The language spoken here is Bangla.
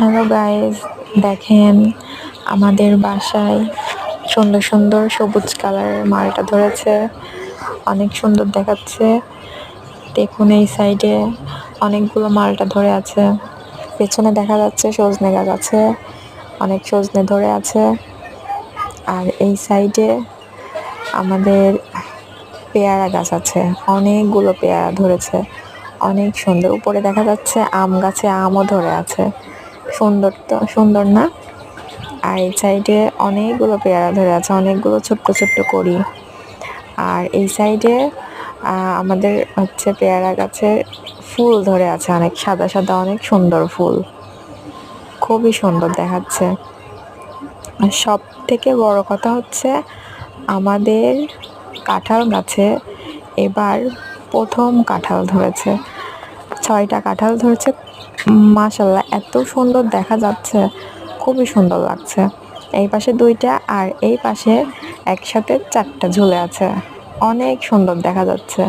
হ্যালো গাইস, দেখেন আমাদের বাসায় সুন্দর সুন্দর সবুজ কালারের মালটা ধরেছে। অনেক সুন্দর দেখাচ্ছে। দেখুন এই সাইডে অনেকগুলো মালটা ধরে আছে। পেছনে দেখা যাচ্ছে সজনে গাছ আছে, অনেক সজনে ধরে আছে। আর এই সাইডে আমাদের পেয়ারা গাছ আছে, অনেকগুলো পেয়ারা ধরেছে, অনেক সুন্দর। উপরে দেখা যাচ্ছে আম গাছে আমও ধরে আছে। সুন্দর তো, সুন্দর না? আর এই সাইডে অনেকগুলো পেয়ারা ধরে আছে, অনেকগুলো ছোট্ট ছোট্ট করি। আর এই সাইডে আমাদের হচ্ছে পেয়ারা গাছে ফুল ধরে আছে, অনেক সাদা সাদা, অনেক সুন্দর ফুল, খুবই সুন্দর দেখাচ্ছে। আর সব থেকে বড় কথা হচ্ছে আমাদের কাঁঠাল গাছে এবার প্রথম কাঁঠাল ধরেছে, 6টা কাঁঠাল ধরেছে। মাশাল্লাহ, এত সুন্দর দেখা যাচ্ছে, খুবই সুন্দর লাগছে। এই পাশে 2টা আর এই পাশে একসাথে 4টা ঝুলে আছে, অনেক সুন্দর দেখা যাচ্ছে।